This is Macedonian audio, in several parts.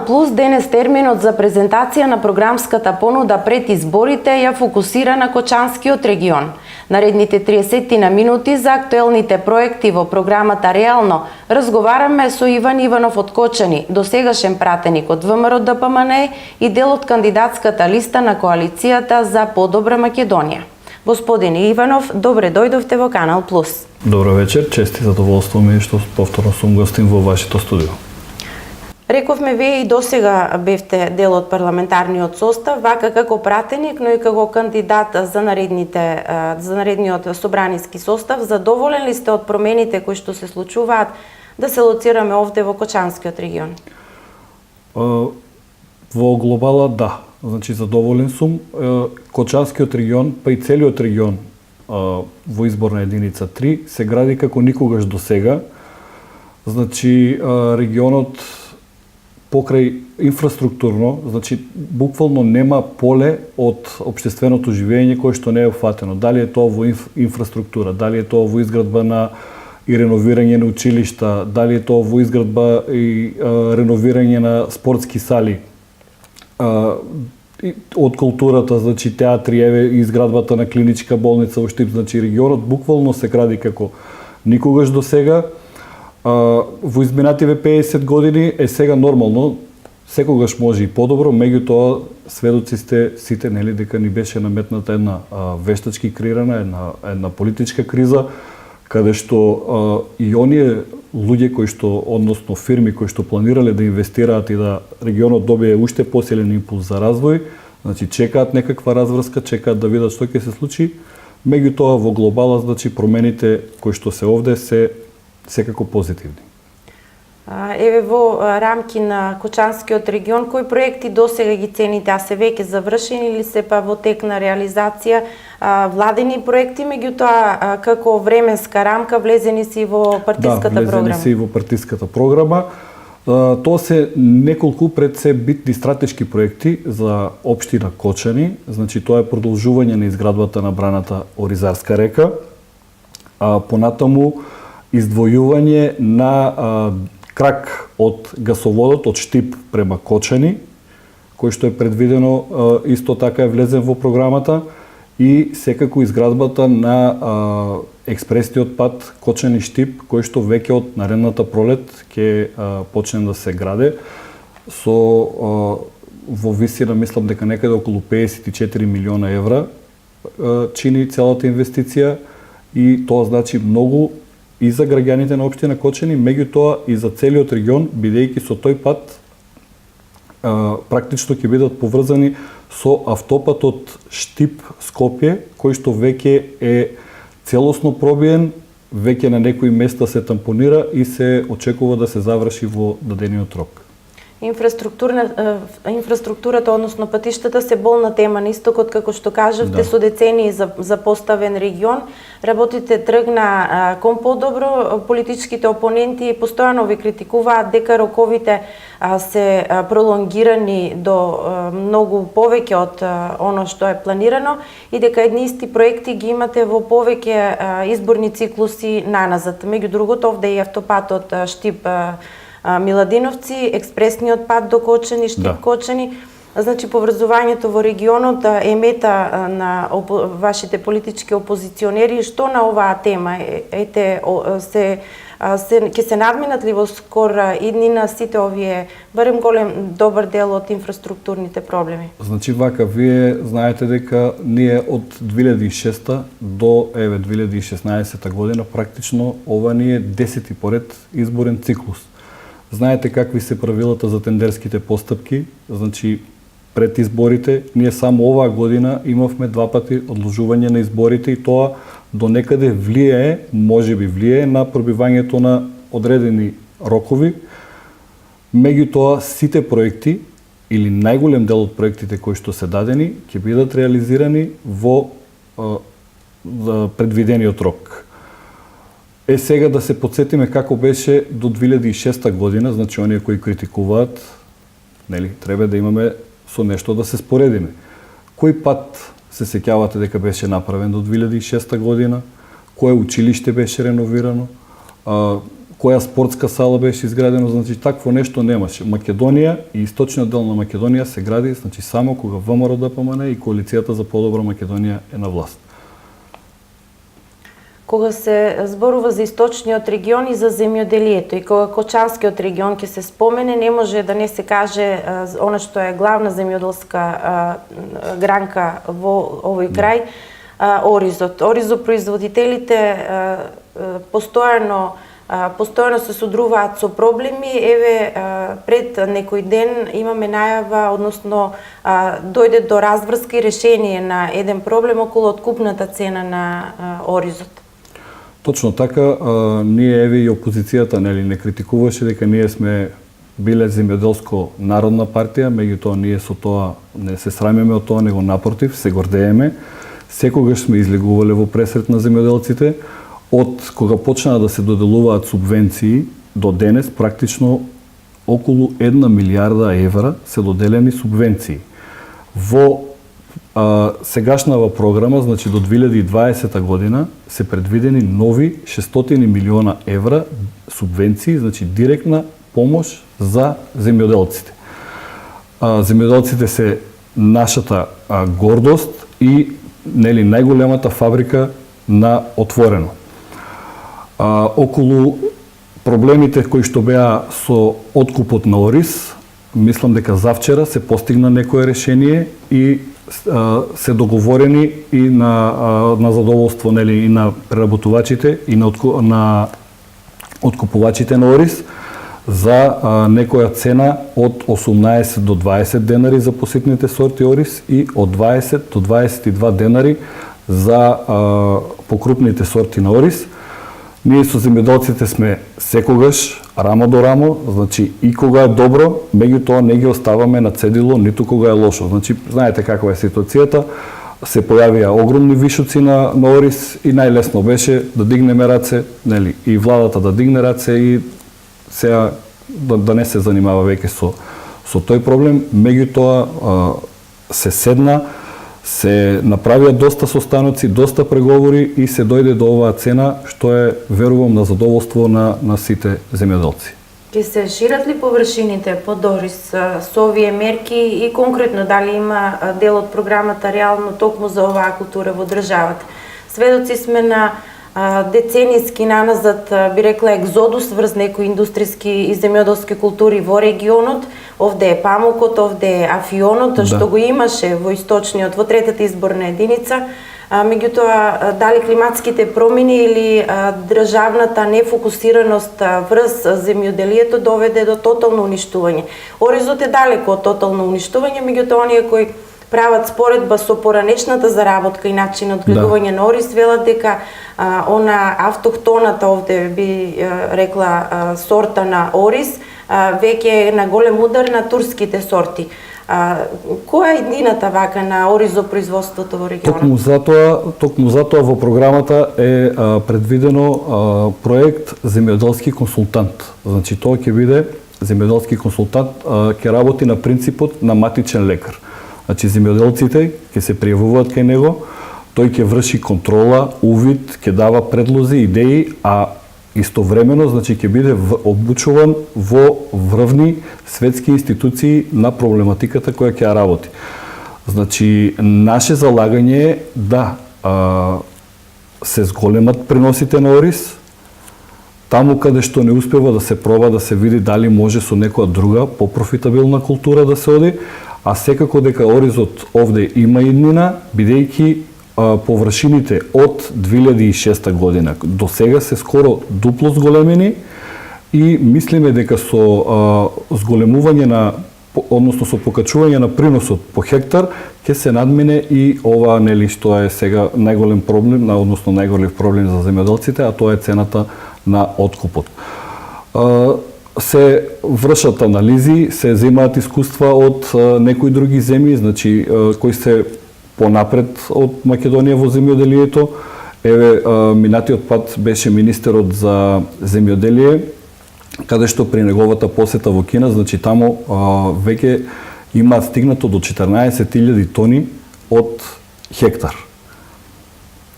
Плюс денес терминот за презентација на програмската понуда пред изборите ја фокусира на Кочанскиот регион. Наредните 30 на минути за актуелните проекти во програмата Реално разговараме со Иван Иванов од Кочани, досегашен пратеник од ВМРО ДПМНЕ и дел од кандидатската листа на коалицијата за подобра Македонија. Господин Иванов, добре дојдовте во Канал Плюс. Добро вечер, чест и задоволство ми што повторно сум гостин во вашето студио. Рековме, вие и досега бевте дел од парламентарниот состав, вака како пратеник, но и како кандидат за наредниот собраниски состав. Задоволен ли сте од промените кои што се случуваат да се лоцираме овде во Кочанскиот регион? Во глобала да. Значи задоволен сум. Кочанскиот регион, па и целиот регион во изборна единица 3 се гради како никогаш досега. Значи регионот покрај инфраструктурно, значи буквално нема поле од општественото живење кое што не е опфатено. Дали е тоа во инфраструктура, дали е тоа во изградба на и реновирање на училишта, дали е тоа во изградба и реновирање на спортски сали, од културата, значи театри, изградбата на клиничка болница во Штип, значи регионот буквално се гради како никогаш досега. Во изминативе 50 години е сега нормално, секогаш може и подобро, меѓутоа сведоци сте сите, нели, дека ни беше наметната една вештачки креирана, една политичка криза, каде што и оние луѓе кои што, односно фирми кои што планирале да инвестираат и да регионот добие уште посилен импулс за развој, значи чекаат некаква разврска, чекаат да видат што ќе се случи, меѓутоа во глобала, значи промените кои што се овде се секако позитивни. Еве во рамки на Кочанскиот регион, кои проекти досега ги цените, а се веќе завршени или се па во тек на реализација, владени проекти, меѓутоа како временска рамка влезени си во партиската програма? Да, влезени си во партиската програма. Тоа се неколку пред се битни стратешки проекти за општина Кочани, значи тоа е продолжување на изградбата на браната Оризарска река, понатаму издвојување на крак од гасоводот од Штип према Кочани, кој што е предвидено исто така е влезен во програмата, и секако изградбата на експресниот пат Кочани-Штип, кој што веќе од наредната пролет ќе почне да се граде со во висина, мислам дека некаде околу 54 милиона евра чини целата инвестиција, и тоа значи многу и за граѓаните на општина Кочани, меѓутоа и за целиот регион, бидејќи со тој пат практично ќе бидат поврзани со автопатот Штип-Скопје, кој што веќе е целосно пробиен, веќе на некои места се тампонира и се очекува да се заврши во дадениот рок. Инфраструктурата, односно патиштата, се болна тема на истокот, како што кажавте, да. Со децении за поставен регион. Работите тргна кон подобро, политичките опоненти постојано ви критикуваат дека роковите се пролонгирани до многу повеќе од оно што е планирано и дека едни исти проекти ги имате во повеќе изборни циклуси наназад. Меѓу другото, овде и автопатот Штип Миладиновци, експресниот пат до Кочани, Штип Кочани. Значи поврзувањето во регионот е мета на вашите политички опозиционери. Што на оваа тема? Ќе се надминат ли во скора иднина сите овие, барем голем добар дел од инфраструктурните проблеми? Значи вака, вие знаете дека ние од 2006 до 2016 година практично ова ни е 10-ти поред изборен циклус. Знаете какви се правилата за тендерските постапки, значи пред изборите, ние само оваа година имавме 2 пати одложување на изборите и тоа до некаде влијае, можеби влијае на пробивањето на одредени рокови. Меѓутоа сите проекти или најголем дел од проектите кои што се дадени ќе бидат реализирани во предвидениот рок. Сега да се подсетиме како беше до 2006 година, значи оние кои критикуваат, нели, треба да имаме со нешто да се споредиме. Кој пат се сеќавате дека беше направен до 2006 година? Кое училиште беше реновирано? која спортска сала беше изградена, значи такво нешто немаше. Македонија и источниот дел на Македонија се гради, значи само кога ВМРО ДПМН и коалицијата за подобра Македонија е на власт. Кога се зборува за источниот регион и за земјоделието и кога Кочанскиот регион ќе се спомене, не може да не се каже она што е главна земјоделска гранка во овој крај, оризот. Оризопроизводителите постојано се содруваат со проблеми. Еве, пред некој ден имаме најава, односно дојде до разврска и решение на еден проблем околу откупната цена на оризот. Точно така, ние еве и опозицијата не критикуваше дека ние сме биле земјоделско народна партија, меѓутоа ние со тоа не се срамиме од тоа, него напротив, се гордееме. Секогаш сме излегувале во пресрет на земјоделците. Од кога почнаа да се доделуваат субвенции до денес, практично околу 1 милиарда евра се доделени субвенции. Во сегашнава програма, значи до 2020 година, се предвидени нови 600 милиона евра субвенции, значи директна помош за земјоделците. Земјоделците се нашата гордост и најголемата фабрика на отворено. Околу проблемите кои што беа со откупот на ориз, мислам дека завчера се постигна некое решение и се договорени и на задоволство и на преработувачите и на откупувачите на ориз за некоја цена од 18 до 20 денари за поситните сорти ориз и од 20 до 22 денари за покрупните сорти на ориз. Ние со земјоделците сме секогаш рамо до рамо, значи и кога е добро, меѓутоа не ги оставаме на цедило, ниту кога е лошо. Значи, знаете каква е ситуацијата, се појавија огромни вишоци на ориз и најлесно беше да дигнеме раце, и владата да дигне раце и сега да не се занимава веќе со тој проблем, меѓутоа се седна, се направија доста состаноци, доста преговори и се дојде до оваа цена, што е, верувам, на задоволство на сите земјоделци. Ќе се шират ли површините под ориз со овие мерки и конкретно дали има дел од програмата реално токму за оваа култура во државата? Сведоци сме на деценијски наназад, би рекла, екзодус врз некои индустријски и земјоделски култури во регионот. Овде е памукот, овде е афионот, што го имаше во источниот, во третата изборна единица. Меѓутоа, дали климатските промени или државната нефокусираност врз земјоделието доведе до тотално уништување. Оризот е далеко од тотално уништување, меѓутоа оние кои прават споредба со поранешната заработка и начин од гледување на ориз, велат дека она автохтоната, овде би рекла, сорта на ориз, веќе е на голем удар на турските сорти. Која е иднината вака на оризопроизводството во регионот? Токму затоа во програмата е предвидено проект земјоделски консултант. Значи тоа ќе биде земјоделски консултант, ќе работи на принципот на матичен лекар. Значи земјоделците ќе се пријавуваат кај него, тој ќе врши контрола, увид, ќе дава предлози, идеи, а истовремено, значи, ќе биде обучуван во врвни светски институции на проблематиката која ќе ја работи. Значи, наше залагање е да се зголемат приносите на ориз, таму каде што не успева да се проба, да се види дали може со некоја друга попрофитабилна култура да се оди, а секако дека оризот овде има иднина, бидејќи површините од 2006 година до сега се скоро дупло зголемени и мислиме дека со зголемување односно со покачување на приносот по хектар ќе се надмине и ова што е сега најголем проблем, односно најголем проблем за земјоделците, а тоа е цената на откупот. Се вршат анализи, се земаат искуства од некои други земји, значи кои се понапред од Македонија во земјоделието. Еве, минатиот пат беше министерот за земјоделие, каде што при неговата посета во Кина, значи таму веќе има стигнато до 14.000 тони од хектар.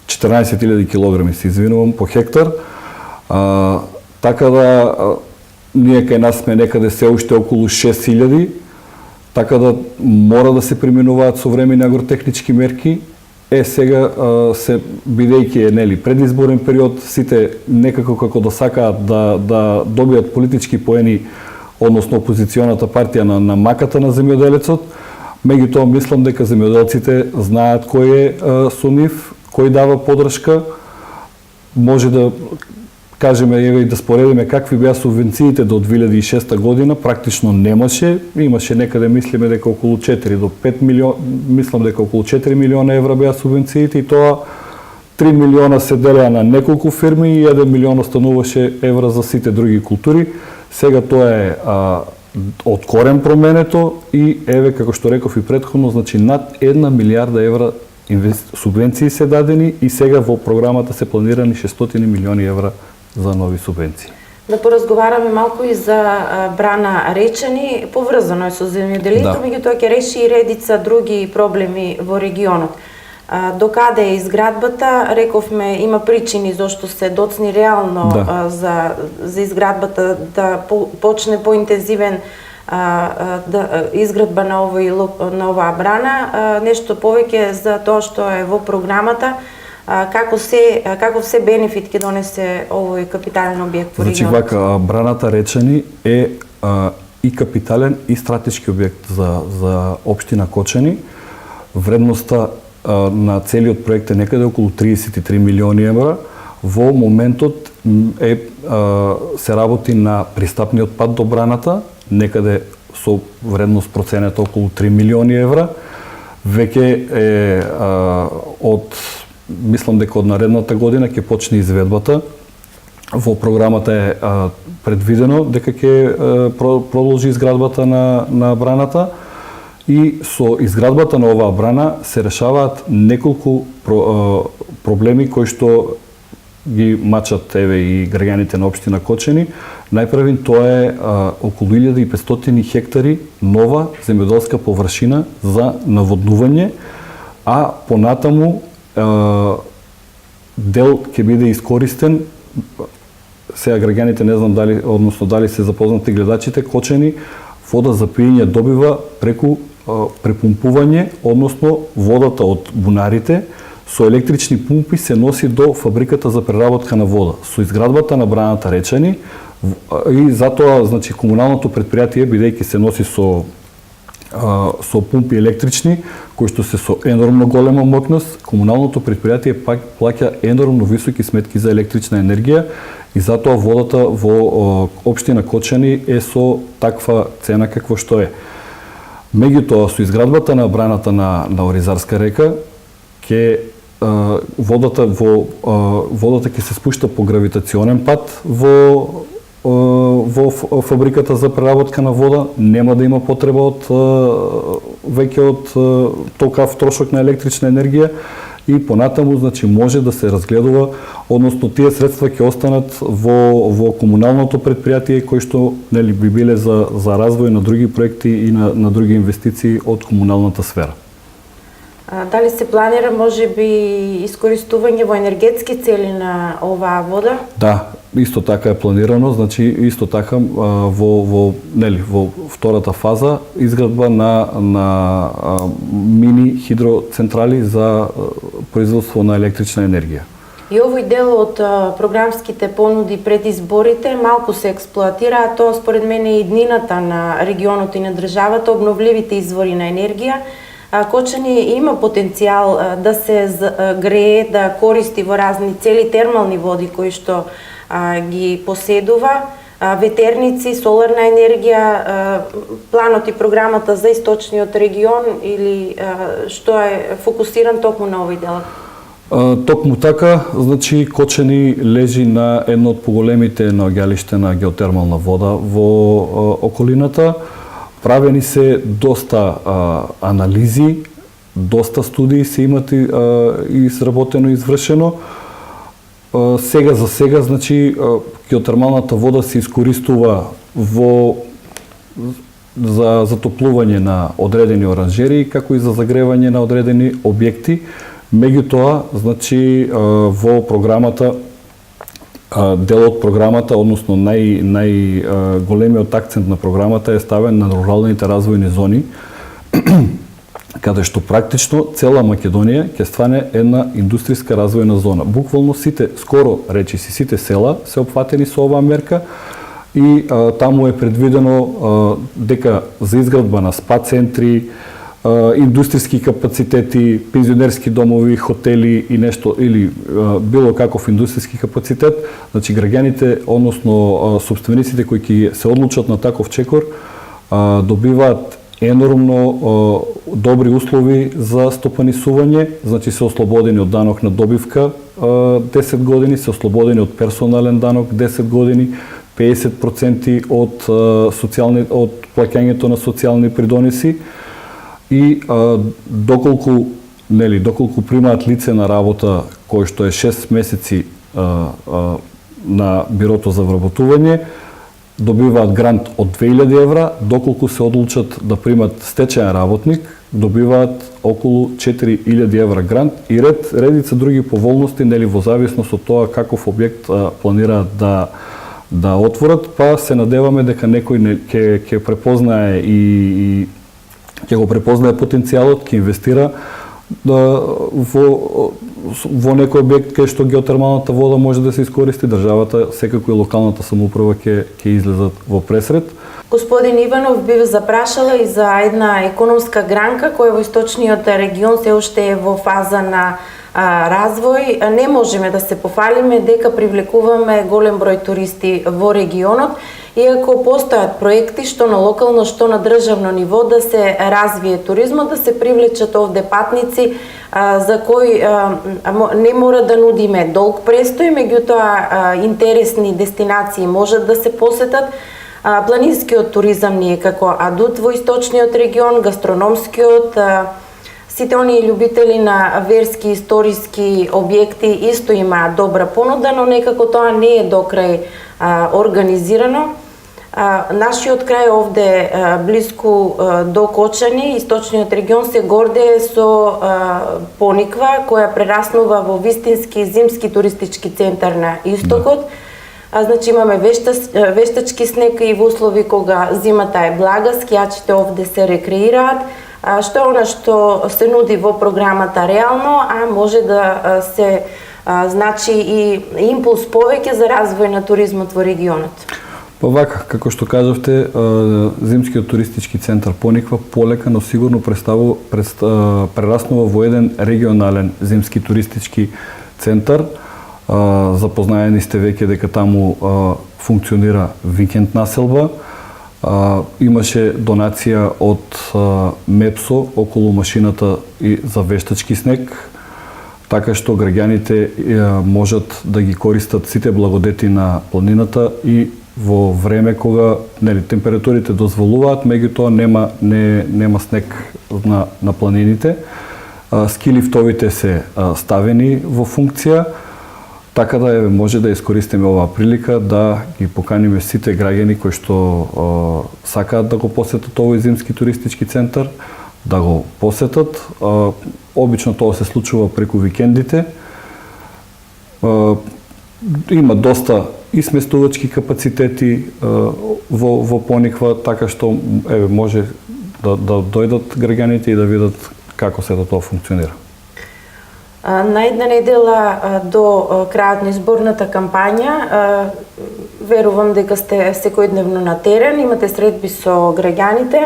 14.000 килограми, се извинувам, по хектар. Така да ние кај нас сме некаде се уште околу 6000, така да мора да се преминуваат современи агротехнички мерки. Сега се бидејќи нели предизборен период, сите некако како да сакаат да добијат политички поени, односно опозиционата партија на маката на земјоделецот. Меѓутоа мислам дека земјоделците знаат кој е со нив, кој дава поддршка. Може да кажеме и да споредиме какви беа субвенциите до 2006 година, практично немаше, имаше некаде мислиме дека околу 4 до 5 милиона, мислам дека околу 4 милиона евра беа субвенциите и тоа 3 милиона се делеа на неколку фирми и 1 милион остануваше евра за сите други култури. Сега тоа е од корен променето и еве како што реков и претходно, значи над 1 милиарда евра субвенции се дадени и сега во програмата се планирани 600 милиони евра за нови субвенции. Да поразговараме малку и за брана Речани, поврзано е со земјоделието, меѓутоа ќе реши и редица други проблеми во регионот. Докаде е изградбата, рековме, има причини зашто се доцни реално за изградбата да почне поинтензивен изградба на оваа брана. Нешто повеќе за тоа што е во програмата, како се бенефит ќе донесе овој капитален објект во регионот? Значи вака, браната Речани е и капитален и стратешки објект за општина Кочани. Вредноста на целиот проект е некаде околу 33 милиони евра. Во моментот се работи на пристапниот пат до браната, некаде со вредност проценета околу 3 милиони евра. Веќе е мислам дека од наредната година ќе почне изведбата. Во програмата е предвидено дека ќе продолжи изградбата на браната и со изградбата на оваа брана се решаваат неколку проблеми кои што ги мачат и граѓаните на општина Кочани. Најпрвен тоа е околу 1500 хектари нова земјоделска површина за наводнување, а понатаму дел ќе биде искористен. Сега граѓаните не знам дали се запознати гледачите, Кочани вода за пиење добива преку препумпување, односно водата од бунарите со електрични пумпи се носи до фабриката за преработка на вода. Со изградбата на браната Речани и затоа значи комуналното претпријатие, бидејќи се носи со пумпи електрични кои што се со енормно голема моќност, комуналното претпријатие плаќа енормно високи сметки за електрична енергија и затоа водата во општина Кочани е со таква цена какво што е. Меѓутоа, со изградбата на браната на Оризарска река, водата ќе се спушта по гравитационен пат во фабриката за преработка на вода, нема да има потреба веќе од толкав трошок на електрична енергија и понатаму значи може да се разгледува, односно тие средства ќе останат во комуналното претпријатие кои што нели би биле за развој на други проекти и на други инвестиции од комуналната сфера. Дали се планира можеби искористување во енергетски цели на оваа вода? Да, исто така е планирано, значи исто така во втората фаза изградба на мини хидроцентрали за производство на електрична енергија. И овој дел од програмските понуди пред изборите малку се експлоатира, а тоа според мене е иднината на регионот и на државата, обновливите извори на енергија. Кочани има потенцијал да се грее, да користи во разни цели термални води кои што ги поседува, ветерници, соларна енергија, планот и програмата за источниот регион или што е фокусиран токму на овој дел? Токму така, значи Кочани лежи на едно од поголемите наоѓалишта на геотермална вода во околината. Правени се доста анализи, доста студии се имат и изработено и извршено. Сега за сега, значи, геотермалната вода се искористува за затоплување на одредени оранжерии, како и за загревање на одредени објекти. Меѓутоа, значи, во програмата дел од програмата, односно најголемиот акцент на програмата е ставен на руралните развојни зони, каде што практично цела Македонија ќе стане една индустријска развојна зона. Буквално скоро речиси сите села се опфатени со оваа мерка и таму е предвидено дека за изградба на спа центри, индустријски капацитети, пензионерски домови, хотели и нешто или било каков индустријски капацитет, значи граѓаните, односно собствениците кои ќе се одлучат на таков чекор, добиваат енормно добри услови за стопанисување, значи се ослободени од данок на добивка 10 години, се ослободени од персонален данок 10 години, 50% од плаќањето на социјални придониси и доколку примаат лице на работа кој што е 6 месеци на бирото за вработување, добиваат грант од 2000 евра, доколку се одлучат да примат стечаен работник, добиваат околу 4000 евра грант и редица други поволности, во зависност од тоа каков објект планираат да отворат, па се надеваме дека некој ќе препознае и ќе го препознае потенцијалот, ќе инвестира во некој објект кај што геотермалната вода може да се искористи, државата, секако и локалната самоуправа ќе излезат во пресред. Господин Иванов, би ве запрашала и за една економска гранка која во источниот регион се уште е во фаза на развој. Не можеме да се пофалиме дека привлекуваме голем број туристи во регионот, иако постојат проекти што на локално, што на државно ниво да се развие туризмот, да се привлечат овде патници за кои не мора да нудиме долг престој, меѓутоа интересни дестинации можат да се посетат. Планинскиот туризам ни е како адут во источниот регион, гастрономскиот, сите оние љубители на верски и историски објекти исто имаат добра понуда, но некако тоа не е до крај организирано. Нашиот крај овде блиску до Кочани, источниот регион се гордее со Пониква, која прераснува во вистински зимски туристички центар на истокот. Значи имаме вештачки снег и во услови кога зимата е блага, скијачите овде се рекреираат, што е она што се нуди во програмата реално, а може да се значи и импулс повеќе за развој на туризмот во регионот. Па вака, како што кажавте, зимскиот туристички центар Пониква полека, но сигурно прераснува во еден регионален зимски туристички центар. Запознаени сте веќе дека таму функционира викенд населба. Имаше донација од МЕПСО околу машината и за вештачки снег, така што граѓаните можат да ги користат сите благодети на планината и во време кога температурите дозволуваат, меѓутоа нема снег на планините. Ски лифтовите се ставени во функција, така да може да искористиме оваа прилика да ги поканиме сите граѓани кои што сакаат да го посетат овој зимски туристички центар, да го посетат. Обично тоа се случува преку викендите. Има доста и сместувачки капацитети во Пониква, така што може да дојдат граѓаните и да видат како се тоа функционира. На една недела до крајот на изборната кампања, верувам дека сте секојдневно на терен, имате средби со граѓаните.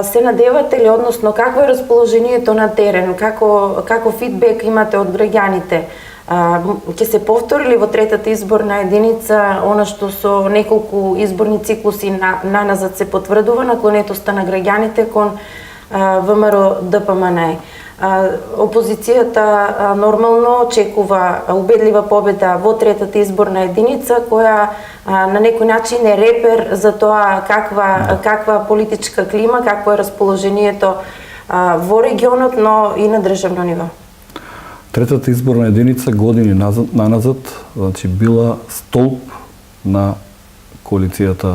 Се надевате ли, односно какво е расположението на терен, како фидбек имате од граѓаните? Ќе се повтори ли во третата изборна единица она што со неколку изборни циклуси наназад се потврдува наклонетоста на граѓаните кон ВМРО ДПМН? Опозицијата нормално очекува убедлива победа во третата изборна единица, која на некој начин е репер за тоа каква политичка клима, какво е расположението во регионот, но и на државно ниво. Третата изборна единица години наназад, значи била столб на коалицијата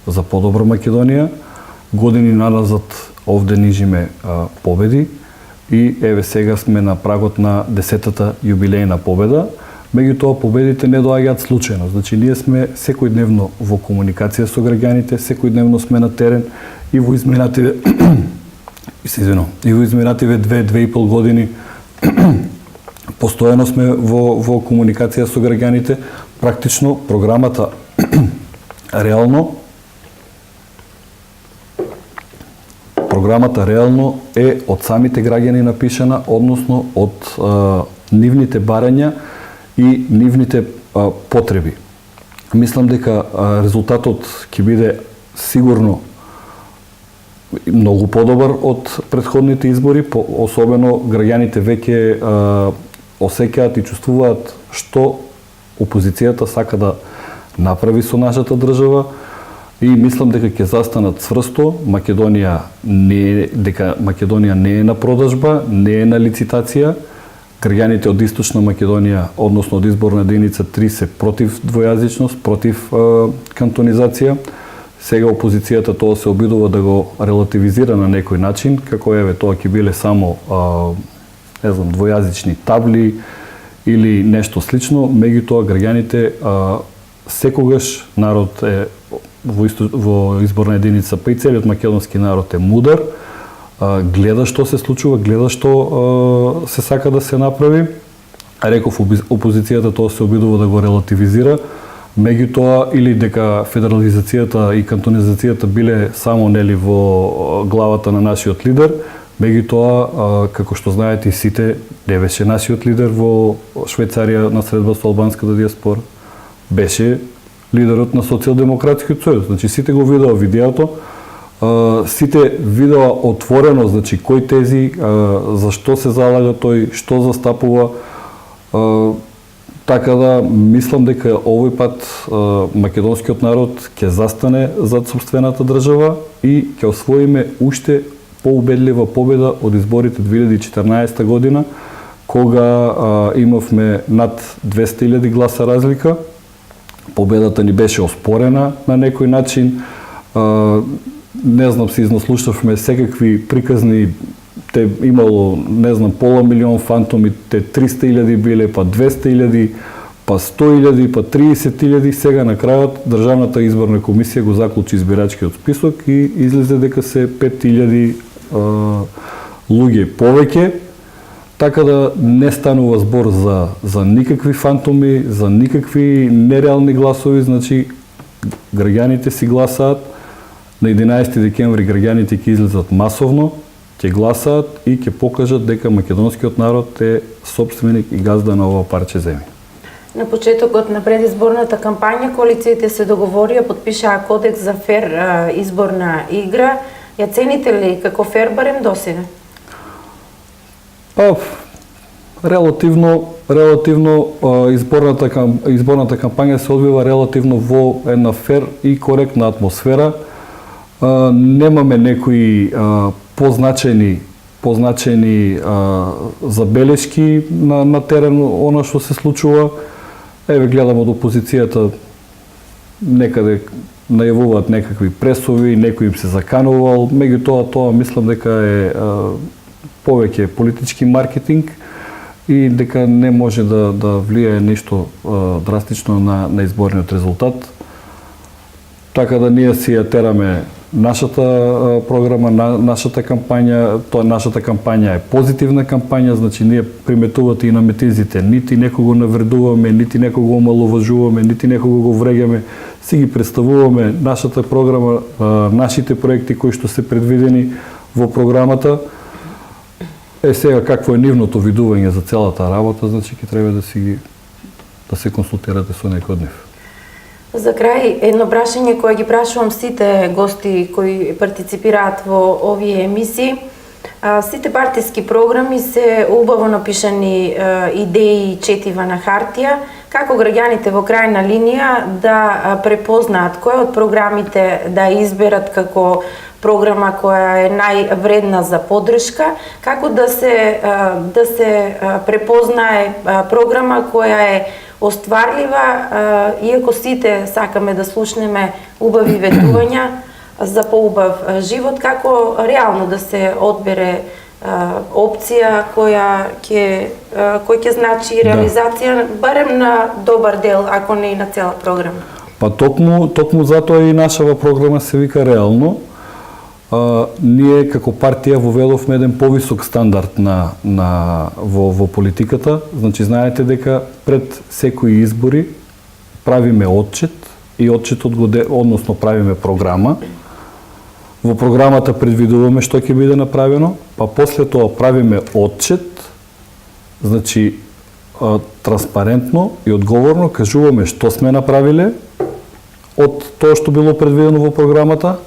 за подобра Македонија. Години наназад овде нижиме победи и еве сега сме на прагот на 10-та јубилејна победа. Меѓутоа победите не доаѓаат случајно. Значи ние сме секојдневно во комуникација со граѓаните, секојдневно сме на терен и во изминативе и во изминативе 2-2,5 години постојано сме во комуникација со граѓаните. Практично програмата реално е од самите граѓани напишана, односно од нивните барања и нивните потреби. Мислам дека резултатот ќе биде сигурно многу подобар од претходните избори, особено граѓаните веќе осеќаат и чувствуваат што опозицијата сака да направи со нашата држава и мислам дека ќе застанат цврсто. Македонија не е на продажба, не е на лицитација. Граѓаните од Источна Македонија, односно од изборна единица 3 се против двојазичност, против кантонизација. Сега опозицијата тоа се обидува да го релативизира на некој начин, како еве тоа ќе биле само двојазични табли или нешто слично, меѓутоа граѓаните секогаш народ е во изборна единица, па и целиот македонски народ е мудар, гледа што се случува, гледа што се сака да се направи. Реков, опозицијата тоа се обидува да го релативизира, меѓутоа или дека федерализацијата и кантонизацијата биле само нели во главата на нашиот лидер, меѓутоа како што знаете и сите, не беше нашиот лидер во Швајцарија на средба со албанската диаспора, беше лидерот на Социјалдемократскиот сојуз. Значи сите го видеа видеото, сите видеа отворено, значи кој тези, за што се залага тој, што застапува. Така да мислам дека овој пат македонскиот народ ќе застане зад сопствената држава и ќе освоиме уште поубедлива победа од изборите 2014 година, кога имавме над 200.000 гласа разлика. Победата ни беше оспорена на некој начин. Не знам, се изнаслушавме секакви приказни, те имало, не знам, пола милион фантоми, те 300.000 биле, па 200.000, па 100.000, па 30.000. Сега на крајот Државната изборна комисија го заклучи избирачкиот список и излезе дека се 5.000 луѓе повеќе. Така да не станува збор за никакви фантоми, за никакви нереални гласови, значи граѓаните си гласаат. На 11 декември граѓаните ќе излезат масовно, ќе гласаат и ќе покажат дека македонскиот народ е сопственик и газда на ова парче земја. На почетокот на предизборната кампања коалициите се договорија, подпишаа кодекс за фер изборна игра. Ја цените ли како фер барем досега? Релативно изборната кампања се одвива релативно во една фер и коректна атмосфера. Немаме некои позначени забелешки на терен она што се случува. Еве гледам од опозицијата некаде најавуваат некакви пресови, некој им се заканувал, меѓутоа тоа мислам дека е повеќе политички маркетинг и дека не може да влијае нешто драстично на изборниот резултат. Така да ние си ја тераме нашата програма, нашата кампања. Нашата кампања е позитивна кампања, значи ние приметувате и на метизите, нити некого навредуваме, нити некого омаловажуваме, нити некого го вреѓаме, си ги представуваме нашата програма, нашите проекти кои што се предвидени во програмата. Сега какво е нивното видување за целата работа, значи ќе треба да се консултирате со некој од нив. За крај, едно прашање кое ги прашувам сите гости кои партиципираат во овие емисии. Сите партиски програми се убаво напишани идеи и четива на хартија. Како граѓаните во крајна линија да препознаат кој од програмите да изберат како програма која е највредна за поддршка, како да се препознае програма која е остварлива, иако сите сакаме да слушнеме убави ветувања за поубав живот, како реално да се одбере опција која ќе значи реализација барем на добар дел, ако не и на цела програма. Па токму затоа и нашава програма се вика реално. Ние како партија воведовме еден повисок стандард во политиката. Значи знаете дека пред секои избори правиме отчет и отчетот односно правиме програма. Во програмата предвидуваме што ќе биде направено, па после тоа правиме отчет, значи транспарентно и одговорно кажуваме што сме направиле од тоа што било предвидено во програмата,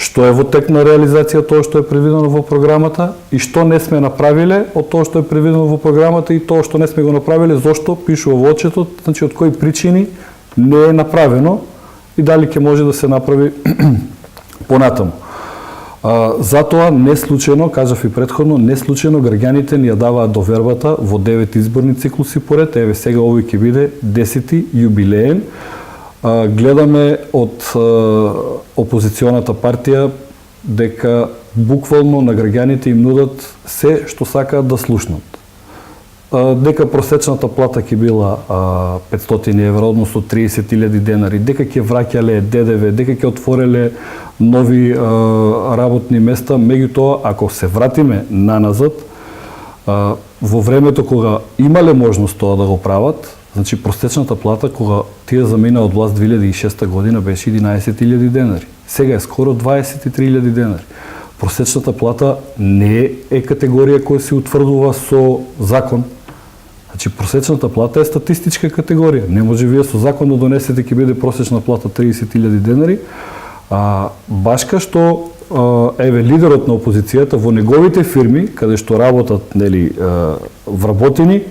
што е во тек на реализација тоа што е предвидено во програмата и што не сме направиле од тоа што е предвидено во програмата и тоа што не сме го направиле, зошто пишува во отчетот, значи од кои причини не е направено и дали ќе може да се направи понатаму. Затоа не случајно, кажав и претходно, не случајно граѓаните ни ја даваат довербата во 9 изборни циклуси поред, еве сега овој ќе биде 10-ти јубилеен. Гледаме од опозиционата партија дека буквално на граѓаните им нудат се што сакаат да слушнат. Дека просечната плата ќе била 500 евра, односно 30.000 денари, дека ќе враќале ДДВ, дека ќе отвореле нови работни места, меѓутоа ако се вратиме наназад, во времето кога имале можност тоа да го прават, значи просечната плата кога тие замина од власт 2006 година беше 11.000 денари. Сега е скоро 23.000 денари. Просечната плата не е категорија која се утврдува со закон. Значи просечната плата е статистичка категорија. Не може вие со закон да донесете ќе биде просечна плата 30.000 денари. Башка што еве лидерот на опозицијата во неговите фирми каде што работат нели вработени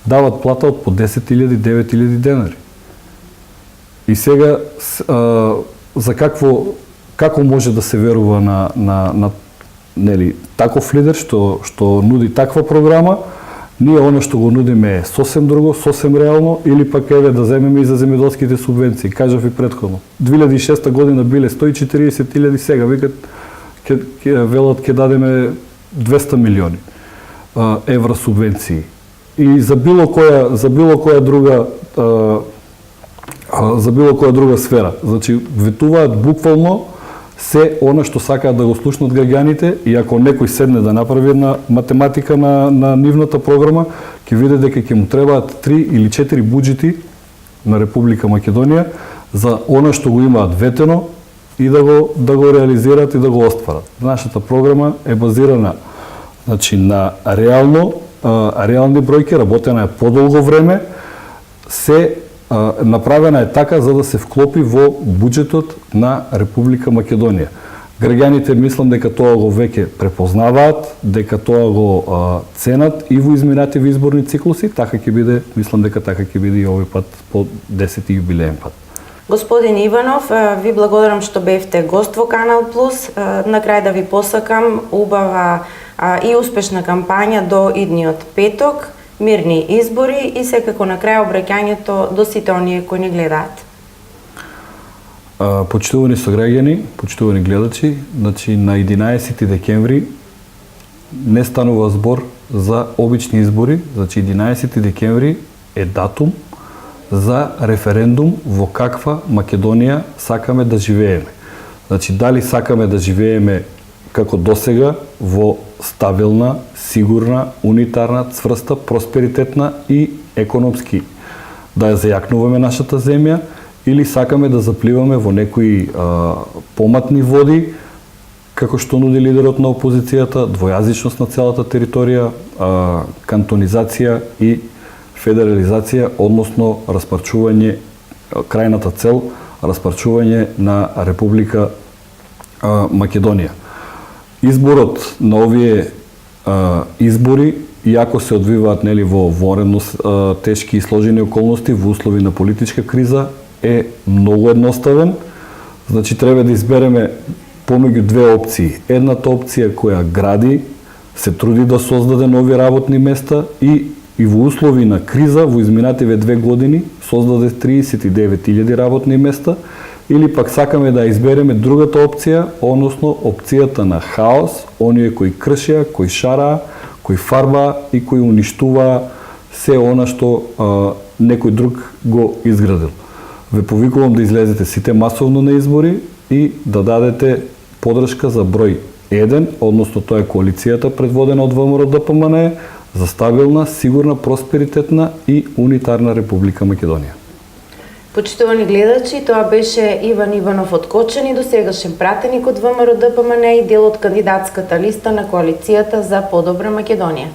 дават плата од по 10.000, 9.000 денари. И сега за како може да се верува на нели таков лидер што нуди таква програма? Ние оно што го нудиме е сосем друго, сосем реално, или пак еве да земеме и за земјоделските субвенции. Кажав и претходно. 2006 година биле 140.000, сега викат велат ќе дадеме 200 милиони евра субвенции. И за било која друга сфера. Значи ветуваат буквално се она што сакаат да го слушнат граѓаните и ако некој седне да направи една математика на нивната програма, ќе види дека ќе му требаат 3 или 4 буџети на Република Македонија за она што го имаат ветено и да го реализираат и да го остварат. Нашата програма е базирана значи на реални бројки, работена е подолго време, направена е така за да се вклопи во буџетот на Република Македонија. Граѓаните мислам дека тоа го веќе препознаваат, дека тоа го ценат и во изминативи изборни циклуси, така ќе биде, мислам дека така ќе биде и овој пат по 10-ти јубилеен пат. Господин Иванов, ви благодарам што бевте гост во Канал Плюс. На крај да ви посакам убава и успешна кампања до идниот петок, мирни избори и секако на крај обраќањето до сите оние кои ни гледаат. Почитувани сограѓани, почитувани гледачи, значи на 11 декември не станува збор за обични избори, значи 11 декември е датум за референдум во каква Македонија сакаме да живееме. Значи дали сакаме да живееме како досега во стабилна, сигурна, унитарна, цврста, просперитетна и економски да ја зајакнуваме нашата земја, или сакаме да запливаме во некои поматни води, како што нуди лидерот на опозицијата, двојазичност на целата територија, кантонизација и федерализација, односно распарчување, крајната цел, распарчување на Република Македонија. Изборот на овие избори, иако се одвиваат нели во воредно тешки и сложени околности, во услови на политичка криза, е многу едноставен. Значи треба да избереме помеѓу две опции. Едната опција која гради, се труди да создаде нови работни места и во услови на криза во изминативе 2 години создаде 39.000 работни места. или пак сакаме да избереме другата опција, односно опцијата на хаос, оние кои кршија, кои шара, кои фарба и кои уништува се она што некој друг го изградил. Ве повикувам да излезете сите масовно на избори и да дадете подршка за број 1, односно тоа е коалицијата предводена од ВМРО-ДПМНЕ за стабилна, сигурна, просперитетна и унитарна Република Македонија. Почитувани гледачи, тоа беше Иван Иванов од Кочани, досегашен пратеник од ВМРО-ДПМНЕ и дел од кандидатската листа на коалицијата за подобра Македонија.